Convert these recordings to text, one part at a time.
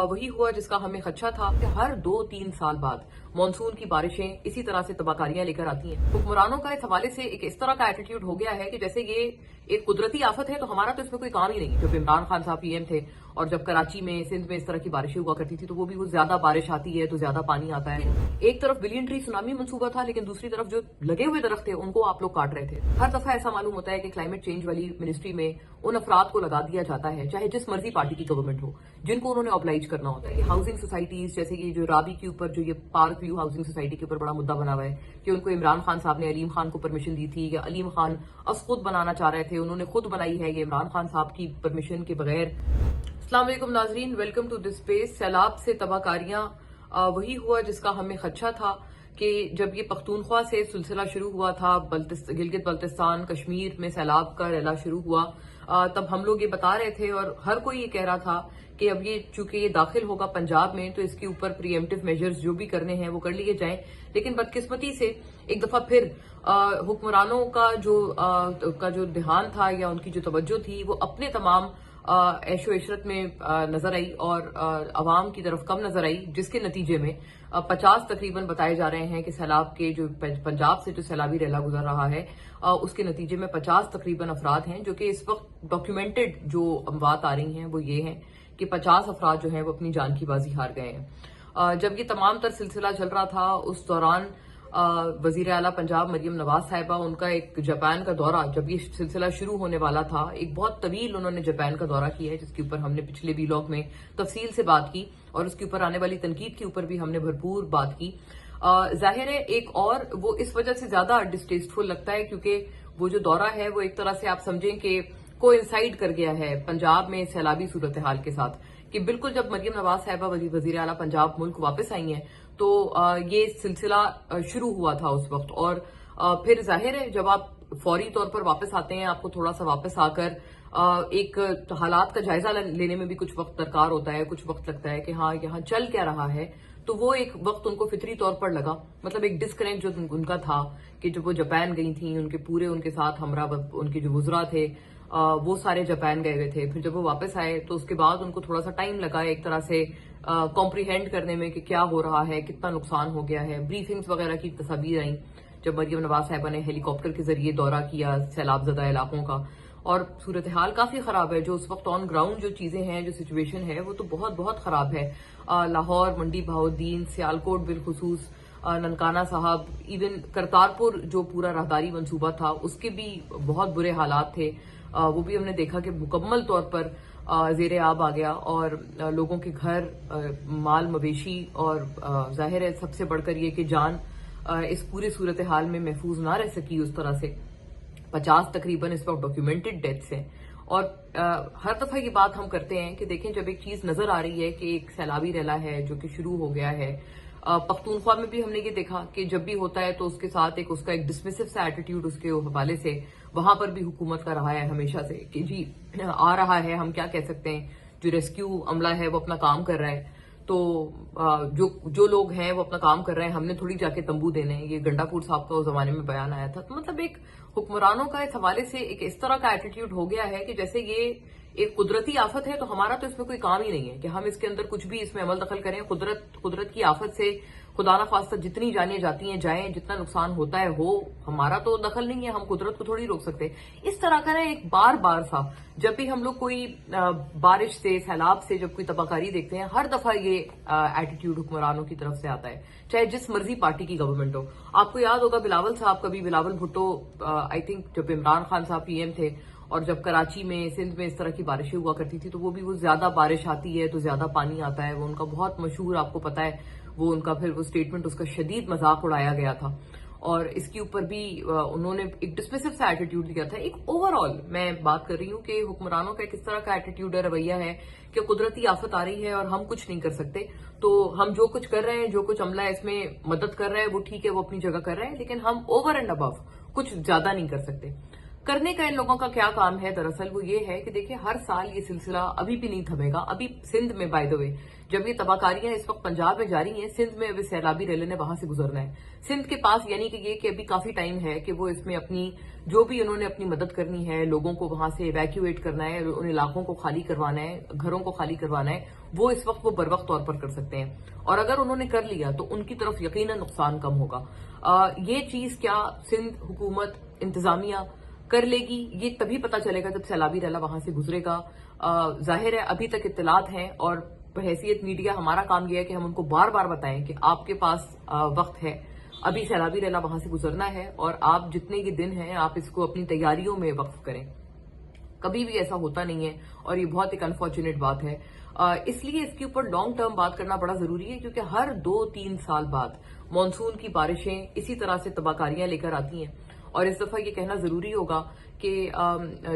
वही हुआ जिसका हमें खदशा था कि हर 2-3 साल बाद मानसून की बारिशें इसी तरह से तबाहकारियां लेकर आती हैं। हुक्मरानों का इस हवाले से एक इस तरह का एटीट्यूड हो गया है कि जैसे ये एक कुदरती आफत है तो हमारा तो इसमें कोई काम ही नहीं। जब इमरान खान साहब पीएम थे और जब कराची में, सिंध में इस तरह की बारिशें हुआ करती थी तो वो भी ज्यादा बारिश आती है तो ज्यादा पानी आता है। एक तरफ बिलियन ट्री सुनामी मंसूबा था, लेकिन दूसरी तरफ जो लगे हुए दरख्त थे उनको आप लोग काट रहे थे। हर दफा ऐसा मालूम होता है कि क्लाइमेट चेंज वाली मिनिस्ट्री में उन अफराद को लगा दिया जाता है, चाहे जिस मर्जी पार्टी की गवर्नमेंट हो, जिनको उन्होंने ऑब्लाइज करना होता है। हाउसिंग सोसाइटीज जैसे कि जो राबी के ऊपर जो ये पार्क व्यू हाउसिंग सोसाइटी के ऊपर बड़ा मुद्दा बना हुआ है कि उनको इमरान खान साहब ने अलीम खान को परमिशन दी थी, या अलीम खान खुद बनाना चाह रहे थे, उन्होंने खुद बनाई है ये इमरान खान साहब की परमिशन के बगैर। अस्सलाम वालेकुम नाजरीन, वेलकम टू दिस स्पेस। सैलाब से तबाहकारियां वही हुआ जिसका हमें खदशा था कि जब ये पख्तूनख्वा से सिलसिला शुरू हुआ था, गिलगित बल्तिस्तान कश्मीर में सैलाब का रैला शुरू हुआ, तब हम लोग ये बता रहे थे और हर कोई ये कह रहा था कि अब ये चूंकि ये दाखिल होगा पंजाब में तो इसके ऊपर प्रीएम्प्टिव मेजर्स जो भी करने हैं वो कर लिए जाएं। लेकिन बदकिस्मती से एक दफा फिर हुक्मरानों का जो ध्यान था या उनकी जो तवज्जो थी वो अपने तमाम ऐशो इशरत में नजर आई और अवाम की तरफ कम नजर आई, जिसके नतीजे में 50 तकरीबन बताए जा रहे हैं कि सैलाब के जो पंजाब से जो सैलाबी रैला गुजर रहा है उसके नतीजे में 50 तकरीबन अफराद हैं, जो कि इस वक्त डॉक्यूमेंटेड जो अमवात आ रही हैं वो ये हैं कि 50 अफराद जो हैं वो अपनी जान की बाजी हार गए हैं। जब ये तमाम तर सिलसिला चल रहा था उस दौरान वजीर आला पंजाब मरियम नवाज साहिबा, उनका एक जापान का दौरा, जब ये सिलसिला शुरू होने वाला था, एक बहुत तवील उन्होंने जापान का दौरा किया है, जिसके ऊपर हमने पिछले व्लॉग में तफसील से बात की और उसके ऊपर आने वाली तनकीद के ऊपर भी हमने भरपूर बात की। जाहिर है एक और वो इस वजह से ज्यादा डिस्टेस्टफुल लगता है क्योंकि वो जो दौरा है वो एक तरह से आप समझें कि कोइंसाइड कर गया है पंजाब में सैलाबी सूरत हाल के साथ, कि बिल्कुल जब मरियम नवाज साहिबा वजीर आला पंजाब मुल्क वापस आई हैं तो ये सिलसिला शुरू हुआ था उस वक्त। और फिर जाहिर है जब आप फौरी तौर पर वापस आते हैं, आपको थोड़ा सा वापस आकर एक हालात का जायजा लेने में भी कुछ वक्त दरकार होता है, कुछ वक्त लगता है कि हाँ यहाँ चल क्या रहा है। तो वो एक वक्त उनको फितरी तौर पर लगा, मतलब एक डिस्कनेक्ट जो उनका था कि जब वो जापान गई थी, उनके साथ हमरा उनके जो वुज़रा थे वो सारे जापान गए हुए थे। फिर जब वो वापस आए तो उसके बाद उनको थोड़ा सा टाइम लगा एक तरह से कॉम्प्रीहेंड करने में कि क्या हो रहा है, कितना नुकसान हो गया है। ब्रीफिंग्स वगैरह की तस्वीर आई जब मरियम नवाज साहिबा ने हेलीकॉप्टर के जरिए दौरा किया सैलाब ज़दा इलाकों का, और सूरत हाल काफी खराब है। जो उस वक्त ऑन ग्राउंड जो चीजें हैं, जो सिचुएशन है वो तो बहुत बहुत खराब है। लाहौर, मंडी बहाउद्दीन, सियालकोट बिलखुसूस, ननकाना साहब, इवन करतारपुर जो पूरा राहदारी मंसूबा था उसके भी बहुत बुरे हालात थे। वो भी हमने देखा कि मुकम्मल तौर पर जेर आब आ गया और लोगों के घर, माल मवेशी और जाहिर है सबसे बढ़कर ये कि जान इस पूरी सूरत हाल में महफूज ना रह सकी उस तरह से। 50 तकरीबन इस वक्त डॉक्यूमेंटेड डेथ्स हैं। और हर दफा ये बात हम करते हैं कि देखें जब एक चीज नजर आ रही है कि एक सैलाबी रैला है जो कि शुरू हो गया है, पख्तूनख्वा में भी हमने ये देखा कि जब भी होता है तो उसके साथ उसका एक डिसमिसिव सा एटीट्यूड उसके हवाले से वहां पर भी हुकूमत का रहा है हमेशा से कि जी आ रहा है, हम क्या कह सकते हैं, जो रेस्क्यू अमला है वो अपना काम कर रहा है, तो जो लोग हैं वो अपना काम कर रहे हैं, हमने थोड़ी जाके तंबू देने हैं। ये गंडापुर साहब का उस जमाने में बयान आया था। तो मतलब एक हुक्मरानों का इस हवाले से एक इस तरह का एटीट्यूड हो गया है कि जैसे ये एक कुदरती आफत है तो हमारा तो इसमें कोई काम ही नहीं है कि हम इसके अंदर कुछ भी इसमें अमल दखल करें। कुदरत की आफत से खुदा ना खास्ता जितनी जानें जाती हैं जाएं, जितना नुकसान होता है हो, हमारा तो दखल नहीं है, हम कुदरत को थोड़ी रोक सकते। इस तरह का ना एक बार बार सा जब भी हम लोग कोई बारिश से, सैलाब से जब कोई तबाहकारी देखते हैं, हर दफा ये एटीट्यूड हुक्मरानों की तरफ से आता है, चाहे जिस मर्जी पार्टी की गवर्नमेंट हो। आपको याद होगा बिलावल साहब, कभी बिलावल भुट्टो, आई थिंक जब इमरान खान साहब पीएम थे और जब कराची में, सिंध में इस तरह की बारिशें हुआ करती थी तो वो ज्यादा बारिश आती है तो ज्यादा पानी आता है, वो उनका बहुत मशहूर, आपको पता है वो उनका फिर वो स्टेटमेंट, उसका शदीद मजाक उड़ाया गया था और इसके ऊपर भी उन्होंने एक डिसमिसिव सा एटीट्यूड दिया था। एक ओवरऑल मैं बात कर रही हूँ कि हुक्मरानों का किस तरह का एटीट्यूड है, रवैया है कि कुदरती आफत आ रही है और हम कुछ नहीं कर सकते, तो हम जो कुछ कर रहे हैं, जो कुछ अमला इसमें मदद कर रहा है वो ठीक है, वो अपनी जगह कर रहे हैं, लेकिन हम ओवर एंड अबव कुछ ज्यादा नहीं कर सकते। करने का इन लोगों का क्या काम है दरअसल वो ये है कि देखिए हर साल ये सिलसिला अभी भी नहीं थमेगा। अभी सिंध में बाय द वे जब ये तबाहकारियां इस वक्त पंजाब में जारी हैं, सिंध में अभी सैलाबी रैली ने वहां से गुजरना है। सिंध के पास यानी कि ये कि अभी काफी टाइम है कि वो इसमें अपनी जो भी उन्होंने अपनी मदद करनी है, लोगों को वहां से इवैक्यूएट करना है, उन इलाकों को खाली करवाना है, घरों को खाली करवाना है, वो इस वक्त वो बरवक्त तौर पर कर सकते हैं। और अगर उन्होंने कर लिया तो उनकी तरफ यकीनन नुकसान कम होगा। ये चीज क्या सिंध हुकूमत इंतजामिया कर लेगी, ये तभी पता चलेगा जब सैलाबी रैला वहां से गुजरेगा। जाहिर है अभी तक इत्तलात हैं और बहैसियत मीडिया हमारा काम यह है कि हम उनको बार बार बताएं कि आपके पास वक्त है, अभी सैलाबी रैला वहां से गुजरना है और आप जितने ये दिन हैं आप इसको अपनी तैयारियों में वक्फ करें। कभी भी ऐसा होता नहीं है और ये बहुत एक अनफॉर्चुनेट बात है। इसलिए इसके ऊपर लॉन्ग टर्म बात करना बड़ा जरूरी है क्योंकि हर 2-3 साल बाद मानसून की बारिशें इसी तरह से तबाहकारियां लेकर आती हैं। और इस दफा ये कहना जरूरी होगा कि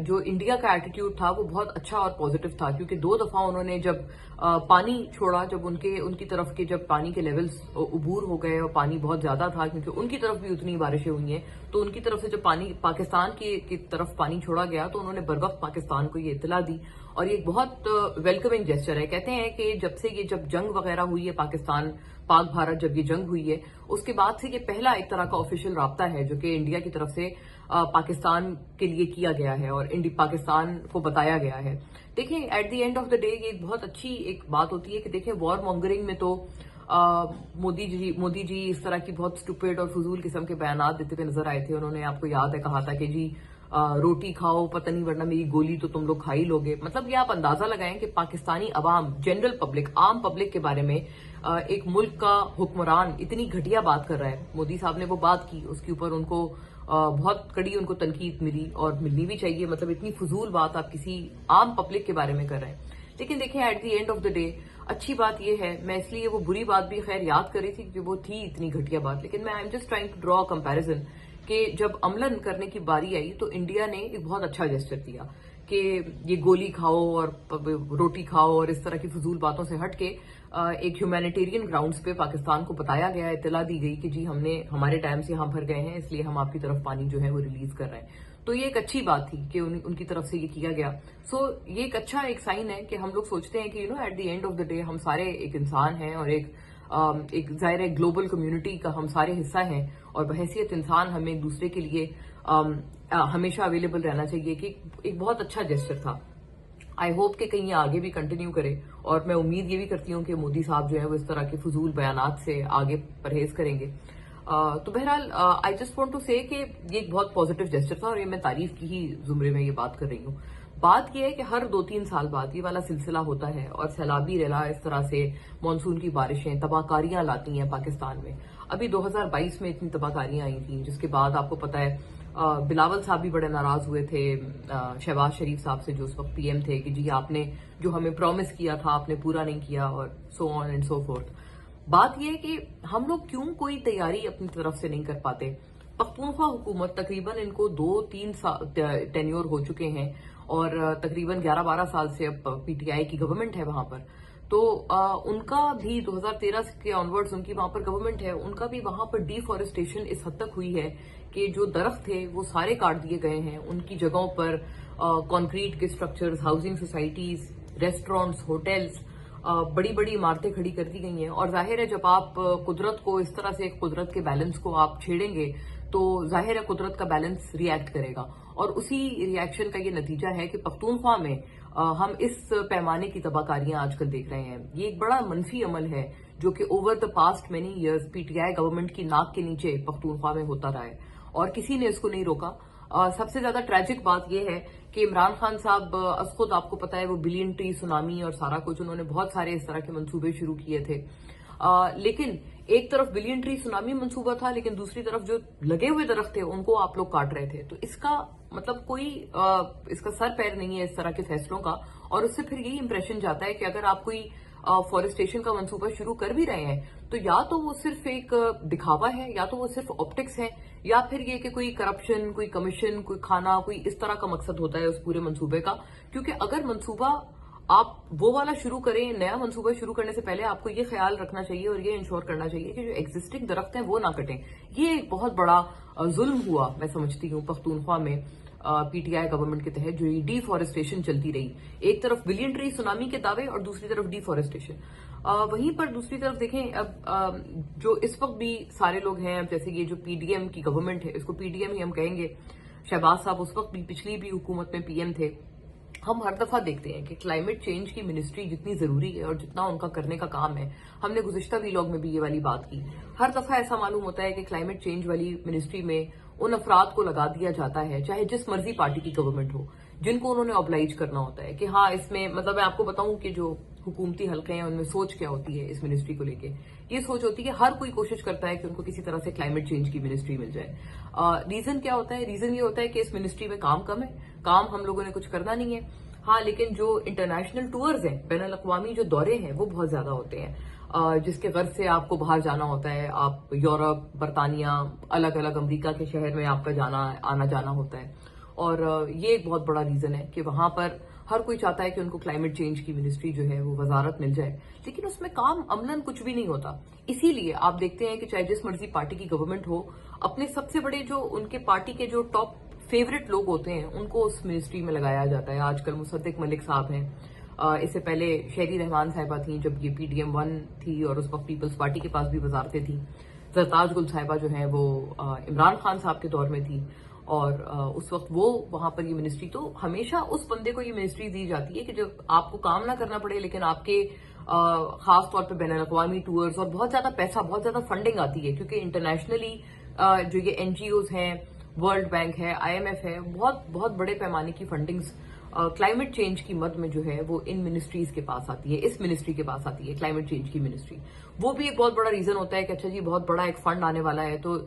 जो इंडिया का एटीट्यूड था वो बहुत अच्छा और पॉजिटिव था क्योंकि 2 दफा उन्होंने जब पानी छोड़ा, जब उनकी तरफ के जब पानी के लेवल्स उबूर हो गए और पानी बहुत ज्यादा था क्योंकि उनकी तरफ भी उतनी बारिशें हुई हैं, तो उनकी तरफ से जब पानी पाकिस्तान की तरफ पानी छोड़ा गया तो उन्होंने बरवक्त पाकिस्तान को ये इत्तला दी और ये एक बहुत वेलकमिंग जेस्चर है। कहते हैं कि जब जंग वगैरह हुई है पाक भारत जब ये जंग हुई है उसके बाद से ये पहला एक तरह का ऑफिशियल राब्ता है जो कि इंडिया की तरफ से पाकिस्तान के लिए किया गया है और पाकिस्तान को बताया गया है। देखिए at the end of the day ये एक बहुत अच्छी एक बात होती है कि देखिए वॉर मॉन्गरिंग में तो मोदी जी इस तरह की बहुत स्टूपिड और फजूल किस्म के बयान देते हुए नजर आए थे। उन्होंने आपको याद है कहा था कि जी रोटी खाओ पता नहीं वरना मेरी गोली तो तुम लोग खा ही लोगे। मतलब ये आप अंदाजा लगाएं कि पाकिस्तानी अवाम, जनरल पब्लिक, आम पब्लिक के बारे में एक मुल्क का हुक्मरान इतनी घटिया बात कर रहा है। मोदी साहब ने वो बात की, उसके ऊपर उनको बहुत कड़ी उनको तनकीद मिली और मिलनी भी चाहिए। मतलब इतनी फजूल बात आप किसी आम पब्लिक के बारे में कर रहे हैं। लेकिन देखिए at the end of the day अच्छी बात यह है, मैं इसलिए वो बुरी बात भी खैर याद कर रही थी क्योंकि वो थी इतनी घटिया बात, लेकिन मैं I am just trying to draw a comparison कि जब अमलन करने की बारी आई तो इंडिया ने एक बहुत अच्छा जेस्चर दिया कि ये गोली खाओ और रोटी खाओ और इस तरह की फजूल बातों से हट के एक ह्यूमैनिटेरियन ग्राउंड्स पे पाकिस्तान को बताया गया, इत्तला दी गई कि जी हमने हमारे टाइम से यहां भर गए हैं इसलिए हम आपकी तरफ पानी जो है वो रिलीज कर रहे हैं। तो ये एक अच्छी बात थी कि उनकी तरफ से ये किया गया। सो ये एक अच्छा एक साइन है कि हम लोग सोचते हैं कि at the end of the day हम सारे एक इंसान हैं और एक जाहिर है ग्लोबल कम्युनिटी का हम सारे हिस्सा हैं और बहैसियत इंसान हमें एक दूसरे के लिए हमेशा अवेलेबल रहना चाहिए कि एक बहुत अच्छा जेस्चर था। आई होप कि कहीं ये आगे भी कंटिन्यू करे और मैं उम्मीद ये भी करती हूँ कि मोदी साहब जो है वो इस तरह के फजूल बयानात से आगे परहेज करेंगे। तो बहरहाल आई जस्ट वांट टू से कि ये एक बहुत पॉजिटिव जेस्चर था और ये मैं तारीफ की ही जुमरे में ये बात कर रही हूँ। बात यह है कि हर 2-3 साल बाद ये वाला सिलसिला होता है और सैलाबी रैला इस तरह से मानसून की बारिशें तबाहकारियां लाती हैं पाकिस्तान में। अभी 2022 में इतनी तबाहकारियां आई थी जिसके बाद आपको पता है बिलावल साहब भी बड़े नाराज हुए थे शहबाज शरीफ साहब से जो उस वक्त पीएम थे कि जी आपने जो हमें प्रॉमिस किया था आपने पूरा नहीं किया और so on and so fourth. बात यह है कि हम लोग क्यों कोई तैयारी अपनी तरफ से नहीं कर पाते। पख्तूनख्वा हुकूमत तकरीबन इनको 2-3 साल टेन्योर हो चुके हैं और तकरीबन 11-12 साल से अब पीटीआई की गवर्नमेंट है वहां पर। तो उनका भी 2013 के ऑनवर्ड्स उनकी वहां पर गवर्नमेंट है, उनका भी वहां पर डिफॉरेस्टेशन इस हद तक हुई है कि जो दरख्त थे वो सारे काट दिए गए हैं। उनकी जगहों पर कंक्रीट के structures, housing societies, restaurants, hotels, बड़ी बड़ी इमारतें खड़ी कर दी गई हैं। और जाहिर है जब आप कुदरत को इस तरह से कुदरत के बैलेंस को आप छेड़ेंगे तो जाहिर है कुदरत का बैलेंस रिएक्ट करेगा और उसी रिएक्शन का ये नतीजा है कि पख्तूनख्वा में हम इस पैमाने की तबाहकारियां आजकल देख रहे हैं। ये एक बड़ा मनफी अमल है जो कि over the past many years PTI government की नाक के नीचे पख्तूनख्वा में होता रहा है और किसी ने इसको नहीं रोका। सबसे ज्यादा ट्रेजिक बात यह है कि इमरान खान साहब खुद आपको पता है वो बिलियन ट्री सुनामी और सारा कुछ उन्होंने बहुत सारे इस तरह के मंसूबे शुरू किए थे। लेकिन एक तरफ बिलियन ट्री सुनामी मंसूबा था लेकिन दूसरी तरफ जो लगे हुए दरख्त थे उनको आप लोग काट रहे थे। तो इसका मतलब कोई इसका सर पैर नहीं है इस तरह के फैसलों का और उससे फिर यही इंप्रेशन जाता है कि अगर आप कोई फॉरेस्टेशन का मंसूबा शुरू कर भी रहे हैं तो या तो वो सिर्फ एक दिखावा है या तो वो सिर्फ ऑप्टिक्स है या फिर ये कि कोई करप्शन, कोई कमीशन, कोई खाना, कोई इस तरह का मकसद होता है उस पूरे मंसूबे का। क्योंकि अगर मंसूबा आप वो वाला शुरू करें, नया मंसूबा शुरू करने से पहले आपको ये ख्याल रखना चाहिए और ये इंश्योर करना चाहिए कि जो एग्जिस्टिंग दरख्त हैं वो ना कटें। ये एक बहुत बड़ा जुल्म हुआ मैं समझती हूँ पख्तूनख्वा में पीटीआई गवर्नमेंट के तहत जो ये डिफॉरेस्टेशन चलती रही, एक तरफ बिलियन ट्री सुनामी के दावे और दूसरी तरफ डिफॉरेस्टेशन। वहीं पर दूसरी तरफ देखें, अब जो इस वक्त भी सारे लोग हैं, अब जैसे ये जो पीडीएम की गवर्नमेंट है, इसको पीडीएम ही हम कहेंगे, शहबाज साहब उस वक्त भी पिछली भी हुकूमत में पीएम थे। हम हर दफा देखते हैं कि क्लाइमेट चेंज की मिनिस्ट्री जितनी जरूरी है और जितना उनका करने का काम है, हमने गुज़िश्ता वीलॉग में भी ये वाली बात की, हर दफा ऐसा मालूम होता है कि क्लाइमेट चेंज वाली मिनिस्ट्री में उन अफराद को लगा दिया जाता है, चाहे जिस मर्जी पार्टी की गवर्नमेंट हो, जिनको उन्होंने ऑब्लाइज करना होता है कि हाँ इसमें, मतलब मैं आपको बताऊं कि जो हुकूमती हल्के हैं उनमें सोच क्या होती है इस मिनिस्ट्री को लेके। ये सोच होती है कि हर कोई कोशिश करता है कि उनको किसी तरह से क्लाइमेट चेंज की मिनिस्ट्री मिल जाए। रीजन क्या होता है? रीजन ये होता है कि इस मिनिस्ट्री में काम कम है, काम हम लोगों ने कुछ करना नहीं है। हाँ, लेकिन जो इंटरनेशनल टूर्स हैं, बैनुल अक़वामी जो दौरे हैं, वो बहुत ज्यादा होते हैं, जिसके गर्ज से आपको बाहर जाना होता है। आप यूरोप, बरतानिया, अलग अलग अमेरिका के शहर में आपका आना जाना होता है, और ये एक बहुत बड़ा रीजन है कि वहां पर हर कोई चाहता है कि उनको क्लाइमेट चेंज की मिनिस्ट्री जो है वो वजारत मिल जाए, लेकिन उसमें काम अमलन कुछ भी नहीं होता। इसीलिए आप देखते हैं कि चाहे जिस मर्जी पार्टी की गवर्नमेंट हो, अपने सबसे बड़े जो उनके पार्टी के जो टॉप फेवरेट लोग होते हैं उनको उस मिनिस्ट्री में लगाया जाता है। आजकल मुसद्दिक मलिक साहब हैं, इससे पहले शहरी रहमान साहिबा थी जब ये पीडीएम 1 थी और उस वक्त पीपल्स पार्टी के पास भी वजारतें थी। जरताज गुल साहिबा जो है वो इमरान खान साहब के दौर में थी, और उस वक्त वो वहां पर ये मिनिस्ट्री, तो हमेशा उस बंदे को ये मिनिस्ट्री दी जाती है कि जब आपको काम ना करना पड़े, लेकिन आपके खास तौर पे बैनुल अक़वामी टूर्स और बहुत ज्यादा पैसा, बहुत ज्यादा फंडिंग आती है, क्योंकि इंटरनेशनली जो ये एनजीओज हैं, वर्ल्ड बैंक है, आईएमएफ है, बहुत बहुत बड़े पैमाने की फंडिंग्स क्लाइमेट चेंज की मद में जो है वो इन मिनिस्ट्रीज के पास आती है, इस मिनिस्ट्री के पास आती है, क्लाइमेट चेंज की मिनिस्ट्री। वो भी एक बहुत बड़ा रीजन होता है कि अच्छा जी बहुत बड़ा एक फंड आने वाला है, तो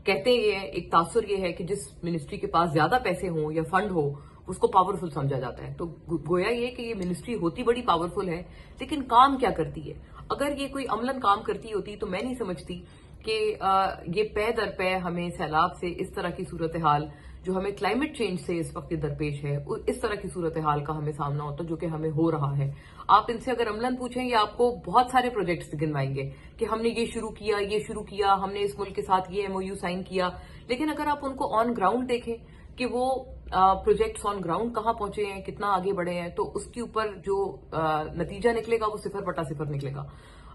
कहते ये है, एक तासुर ये है कि जिस मिनिस्ट्री के पास ज्यादा पैसे हों या फंड हो उसको पावरफुल समझा जाता है। तो गोया ये कि ये मिनिस्ट्री होती बड़ी पावरफुल है, लेकिन काम क्या करती है? अगर ये कोई अमलन काम करती होती तो मैं नहीं समझती कि ये पै दर पै हमें सैलाब से इस तरह की सूरत हाल जो हमें क्लाइमेट चेंज से इस वक्त दरपेश है, इस तरह की सूरत हाल का हमें सामना होता जो कि हमें हो रहा है। आप इनसे अगर अमलन पूछें, ये आपको बहुत सारे प्रोजेक्ट्स गिनवाएंगे कि हमने ये शुरू किया, हमने इस मुल्क के साथ ये एमओयू साइन किया, लेकिन अगर आप उनको ऑन ग्राउंड देखें कि वो प्रोजेक्ट्स ऑन ग्राउंड कहाँ पहुंचे हैं, कितना आगे बढ़े हैं, तो उसके ऊपर जो नतीजा निकलेगा वो 0.0 निकलेगा।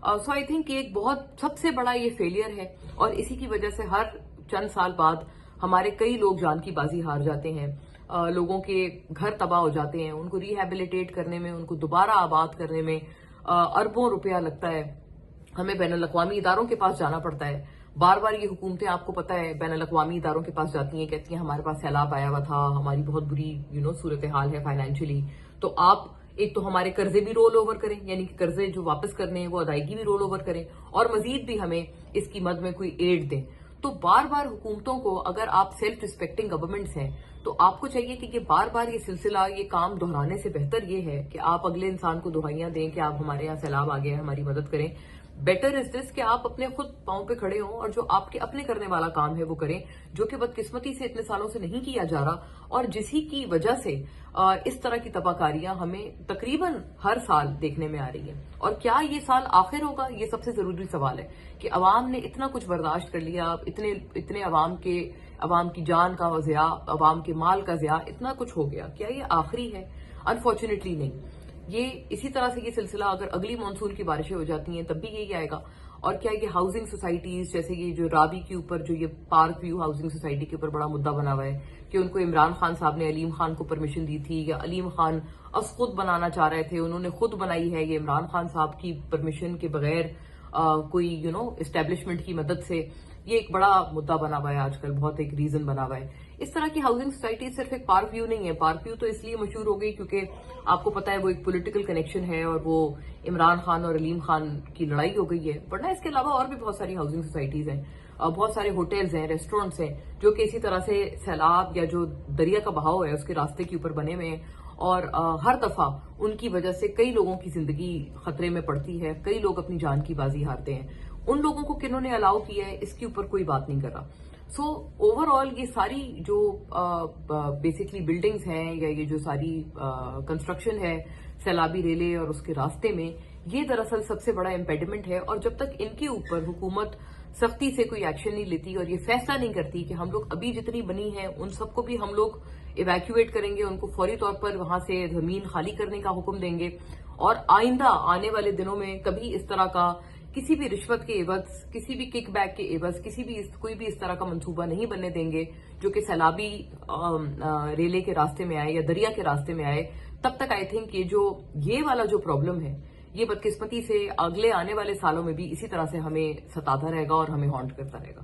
सो आई थिंक ये एक बहुत सबसे बड़ा ये फेलियर है, और इसी की वजह से हर चंद साल बाद हमारे कई लोग जान की बाजी हार जाते हैं, लोगों के घर तबाह हो जाते हैं, उनको रिहेबिलिटेट करने में, उनको दोबारा आबाद करने में अरबों रुपया लगता है। हमें बैनुल अक़वामी इदारों के पास जाना पड़ता है, बार बार ये हुकूमतें, आपको पता है, बैनुल अक़वामी इदारों के पास जाती हैं, कहती हैं हमारे पास सैलाब आया हुआ था, हमारी बहुत बुरी सूरत हाल है फाइनेंशियली, तो आप एक तो हमारे कर्जे भी रोल ओवर करें, यानी कि कर्जे जो वापस करने हैं वो अदायगी भी रोल ओवर करें, और मजीद भी हमें इसकी मद में कोई एड दें। तो बार बार हुकूमतों को, अगर आप सेल्फ रिस्पेक्टिंग गवर्नमेंट्स हैं, तो आपको चाहिए कि ये बार बार ये सिलसिला, ये काम दोहराने से बेहतर ये है कि आप अगले इंसान को दुआइयां दें कि आप हमारे यहाँ सैलाब आ गया, हमारी मदद करें। बेटर इज दिस कि आप अपने खुद पांव पे खड़े हों और जो आपके अपने करने वाला काम है वो करें, जो कि बदकिस्मती से इतने सालों से नहीं किया जा रहा, और जिसी की वजह से इस तरह की तबाहकारियां हमें तकरीबन हर साल देखने में आ रही है। और क्या ये साल आखिर होगा? ये सबसे जरूरी सवाल है कि अवाम ने इतना कुछ बर्दाश्त कर लिया, इतने अवाम की जान का ज़िया, अवाम के माल का ज़िया, इतना कुछ हो गया, क्या ये आखिरी है? अनफॉर्चुनेटली नहीं। ये इसी तरह से ये सिलसिला अगर अगली मानसून की बारिशें हो जाती हैं तब भी यही आएगा। और क्या ये हाउसिंग सोसाइटीज, जैसे ये जो रावी के ऊपर जो ये पार्क व्यू हाउसिंग सोसाइटी के ऊपर बड़ा मुद्दा बना हुआ है कि उनको इमरान खान साहब ने अलीम खान को परमिशन दी थी, या अलीम खान अब खुद बनाना चाह रहे थे, उन्होंने खुद बनाई है, ये इमरान खान साहब की परमिशन के बगैर कोई एस्टेब्लिशमेंट की मदद से, ये एक बड़ा मुद्दा बना हुआ है आजकल, बहुत एक रीजन बना हुआ है। इस तरह की हाउसिंग सोसाइटी सिर्फ एक पार्क व्यू नहीं है। पार्क व्यू तो इसलिए मशहूर हो गई क्योंकि आपको पता है वो एक पॉलिटिकल कनेक्शन है और वो इमरान खान और अलीम खान की लड़ाई हो गई है, वरना इसके अलावा और भी बहुत सारी हाउसिंग सोसाइटीज हैं, बहुत सारे होटल्स हैं, रेस्टोरेंट्स हैं, जो कि इसी तरह से सैलाब या जो दरिया का बहाव है उसके रास्ते के ऊपर बने हुए हैं, और हर दफा उनकी वजह से कई लोगों की जिंदगी खतरे में पड़ती है, कई लोग अपनी जान की बाजी हारते हैं। उन लोगों को किन्होंने अलाउ किया है, इसके ऊपर कोई बात नहीं कर रहा। सो ओवरऑल ये सारी जो बेसिकली बिल्डिंग्स हैं, या ये जो सारी कंस्ट्रक्शन है सैलाबी रेले और उसके रास्ते में, ये दरअसल सबसे बड़ा इम्पेडिमेंट है। और जब तक इनके ऊपर हुकूमत सख्ती से कोई एक्शन नहीं लेती और ये फैसला नहीं करती कि हम लोग अभी जितनी बनी है उन सबको भी हम लोग इवैक्यूएट करेंगे, उनको फौरी तौर पर वहां से जमीन खाली करने का हुक्म देंगे और आइंदा आने वाले दिनों में कभी इस तरह का किसी भी रिश्वत के एवज, किसी भी किक बैक के एवज, कोई भी इस तरह का मंसूबा नहीं बनने देंगे जो कि सैलाबी रेले के रास्ते में आए या दरिया के रास्ते में आए, तब तक आई थिंक ये वाला जो प्रॉब्लम है ये बदकिस्मती से अगले आने वाले सालों में भी इसी तरह से हमें सताता रहेगा और हमें हॉन्ट करता रहेगा।